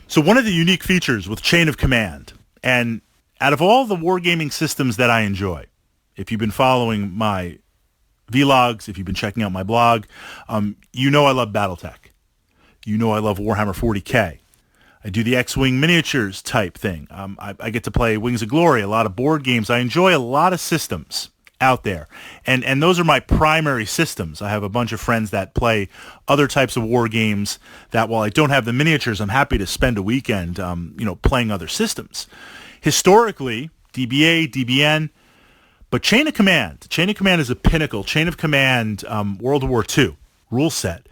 So one of the unique features with Chain of Command, and out of all the wargaming systems that I enjoy, if you've been following my vlogs, if you've been checking out my blog, you know I love Battletech. You know I love Warhammer 40K. I do the X-Wing miniatures type thing. I get to play Wings of Glory, a lot of board games. I enjoy a lot of systems out there. And those are my primary systems. I have a bunch of friends that play other types of war games that while I don't have the miniatures, I'm happy to spend a weekend playing other systems. Historically, DBA, DBN, but Chain of Command. Chain of Command is a pinnacle. Chain of Command, World War II rule set,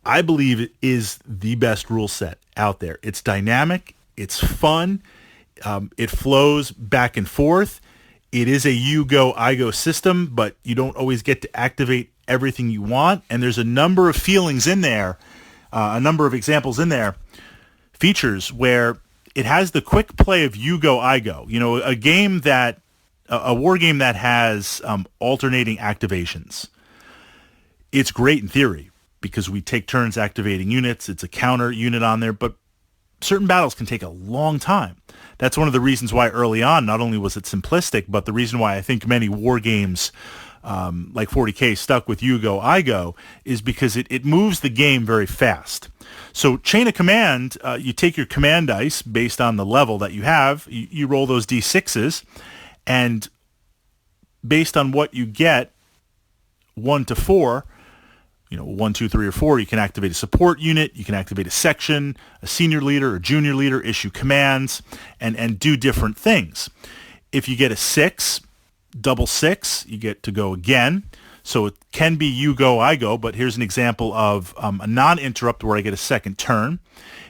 I believe it is the best rule set out there. It's dynamic. It's fun. It flows back and forth. It is a you go, I go system, but you don't always get to activate everything you want. And there's a number of feelings in there, a number of examples in there, features where it has the quick play of you go, I go. You know, a war game that has alternating activations. It's great in theory because we take turns activating units. It's a counter unit on there, but certain battles can take a long time. That's one of the reasons why early on, not only was it simplistic, but the reason why I think many war games like 40K stuck with you go, I go, is because it moves the game very fast. So Chain of Command, you take your command dice based on the level that you have, you roll those D6s, and based on what you get, 1 to 4, 1, 2, 3, or 4, you can activate a support unit, you can activate a section, a senior leader or junior leader, issue commands, and do different things. If you get a 6, double 6, you get to go again. So it can be you go, I go, but here's an example of a non-interrupt where I get a second turn.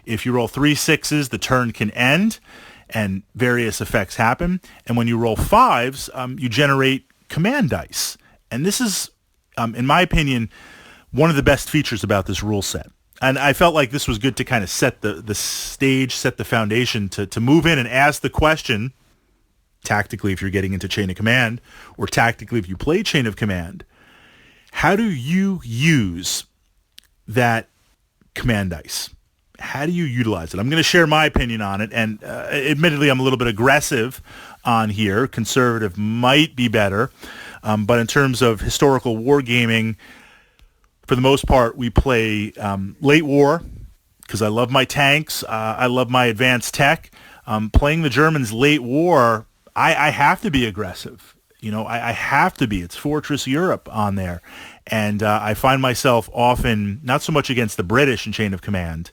If you roll 3 6s, the turn can end, and various effects happen. And when you roll 5s, you generate command dice. And this is, in my opinion, one of the best features about this rule set. And I felt like this was good to kind of set the stage, set the foundation to move in and ask the question, tactically if you're getting into Chain of Command, or tactically if you play Chain of Command, how do you use that command dice? How do you utilize it? I'm going to share my opinion on it, and admittedly I'm a little bit aggressive on here. Conservative might be better, but in terms of historical wargaming, for the most part, we play late war because I love my tanks. I love my advanced tech. Playing the Germans late war, I have to be aggressive. I have to be. It's Fortress Europe on there. And I find myself often, not so much against the British in Chain of Command,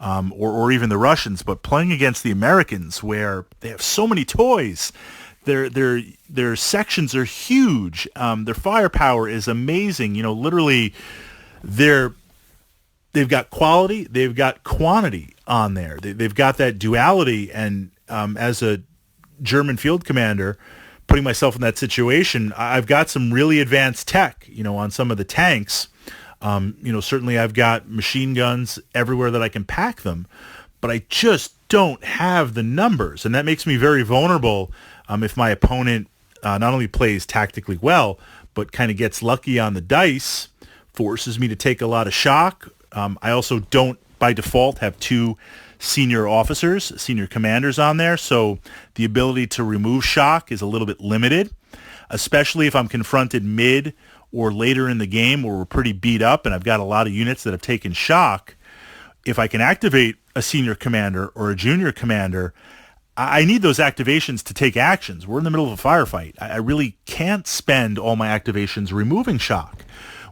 or even the Russians, but playing against the Americans where they have so many toys. Their sections are huge. Their firepower is amazing. Literally, they've got quality, they've got quantity on there. They've got that duality, and as a German field commander, putting myself in that situation, I've got some really advanced tech, on some of the tanks. Certainly I've got machine guns everywhere that I can pack them, but I just don't have the numbers, and that makes me very vulnerable if my opponent not only plays tactically well, but kind of gets lucky on the dice, forces me to take a lot of shock. I also don't, by default, have 2 senior officers, senior commanders on there, so the ability to remove shock is a little bit limited, especially if I'm confronted mid or later in the game where we're pretty beat up and I've got a lot of units that have taken shock. If I can activate a senior commander or a junior commander, I need those activations to take actions. We're in the middle of a firefight. I really can't spend all my activations removing shock,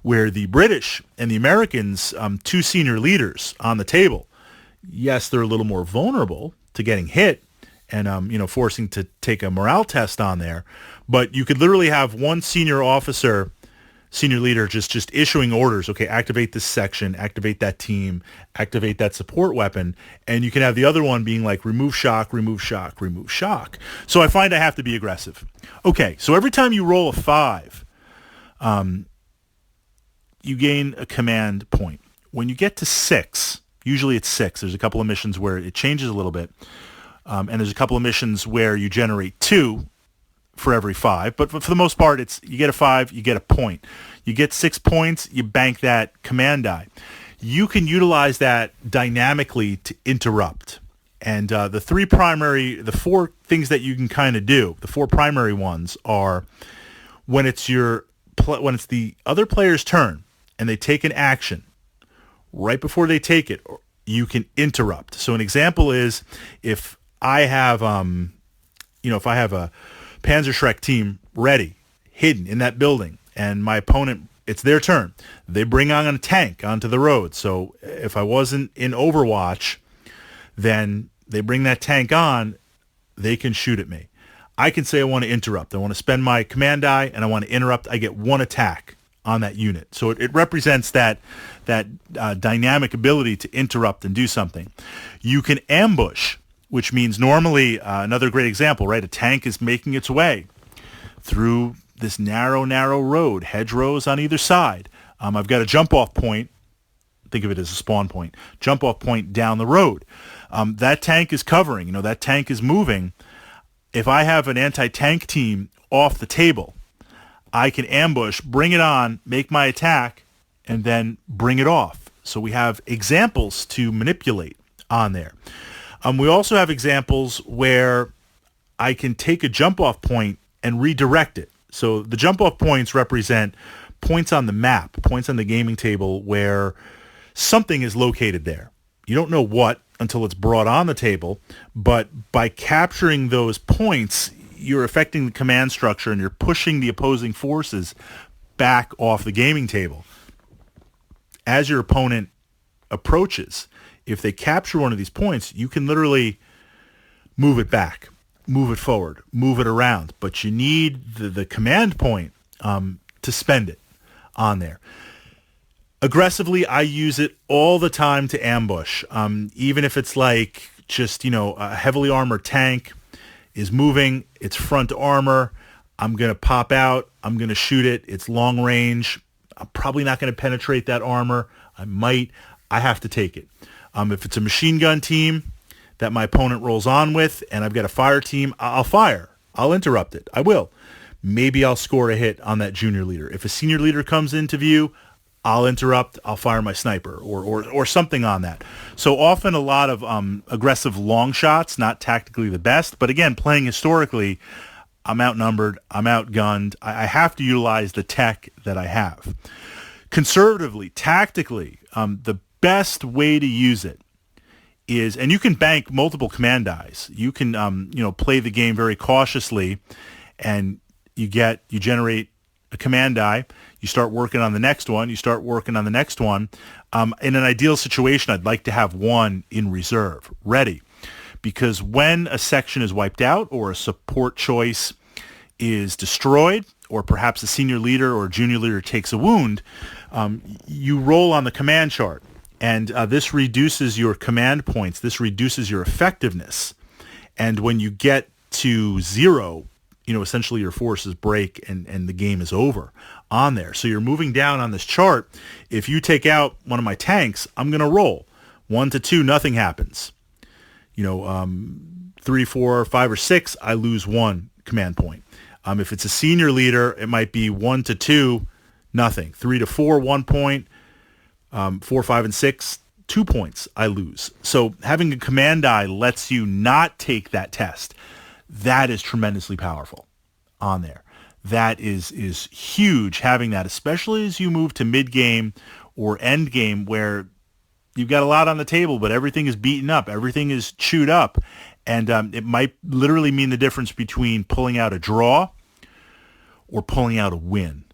where the British and the Americans, 2 senior leaders on the table, yes, they're a little more vulnerable to getting hit and, forcing to take a morale test on there. But you could literally have one senior officer, senior leader, just issuing orders. Okay, activate this section, activate that team, activate that support weapon. And you can have the other one being like, remove shock, remove shock, remove shock. So I find I have to be aggressive. Okay, so every time you roll a 5, you gain a command point. When you get to 6, usually it's 6. There's a couple of missions where it changes a little bit. And there's a couple of missions where you generate 2 for every 5. But for the most part, it's you get a 5, you get a point. You get 6 points, you bank that command die. You can utilize that dynamically to interrupt. And the four things that you can kind of do, the four primary ones are when it's the other player's turn and they take an action, right before they take it, you can interrupt. So an example is if I have, if I have a Panzerschreck team ready, hidden in that building, and my opponent, it's their turn. They bring on a tank onto the road. So if I wasn't in Overwatch, then they bring that tank on, they can shoot at me. I can say I want to interrupt. I want to spend my command die, and I want to interrupt. I get one attack on that unit. So it represents that dynamic ability to interrupt and do something. You can ambush, which means normally, another great example, right? A tank is making its way through this narrow road, hedgerows on either side. I've got a jump-off point. Think of it as a spawn point. Jump-off point down the road. That tank is covering. That tank is moving. If I have an anti-tank team off the table, I can ambush, bring it on, make my attack, and then bring it off. So we have examples to manipulate on there. We also have examples where I can take a jump-off point and redirect it. So the jump-off points represent points on the map, points on the gaming table where something is located there. You don't know what until it's brought on the table, but by capturing those points, you're affecting the command structure and you're pushing the opposing forces back off the gaming table. As your opponent approaches, if they capture one of these points, you can literally move it back, move it forward, move it around, but you need the command point to spend it on there. Aggressively, I use it all the time to ambush, even if it's like just, a heavily armored tank is moving, it's front armor, I'm going to pop out, I'm going to shoot it, it's long range, I'm probably not going to penetrate that armor, I have to take it. If it's a machine gun team that my opponent rolls on with and I've got a fire team, I'll fire, I'll interrupt it, I will. Maybe I'll score a hit on that junior leader. If a senior leader comes into view, I'll interrupt, I'll fire my sniper or something on that. So often a lot of aggressive long shots, not tactically the best, but again, playing historically, I'm outnumbered, I'm outgunned, I have to utilize the tech that I have. Conservatively, tactically, the best way to use it is, and you can bank multiple command dies. You can, play the game very cautiously, and you generate a command die. You start working on the next one. In an ideal situation, I'd like to have one in reserve, ready. Because when a section is wiped out or a support choice is destroyed, or perhaps a senior leader or a junior leader takes a wound, you roll on the command chart. And this reduces your command points. This reduces your effectiveness. And when you get to 0, essentially your forces break and the game is over on there. So you're moving down on this chart. If you take out one of my tanks, I'm going to roll. 1 to 2, nothing happens. 3, 4, 5, or 6, I lose 1 command point. If it's a senior leader, it might be 1 to 2, nothing. 3 to 4, 1 point. 4, 5, and 6, 2 points I lose. So having a command die lets you not take that test. That is tremendously powerful on there. That is huge, having that, especially as you move to mid-game or end-game where you've got a lot on the table, but everything is beaten up, everything is chewed up, and it might literally mean the difference between pulling out a draw or pulling out a win.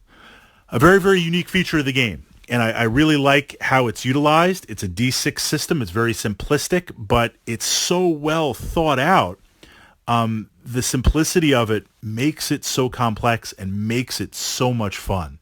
A very, very unique feature of the game. And I really like how it's utilized. It's a D6 system. It's very simplistic, but it's so well thought out. The simplicity of it makes it so complex and makes it so much fun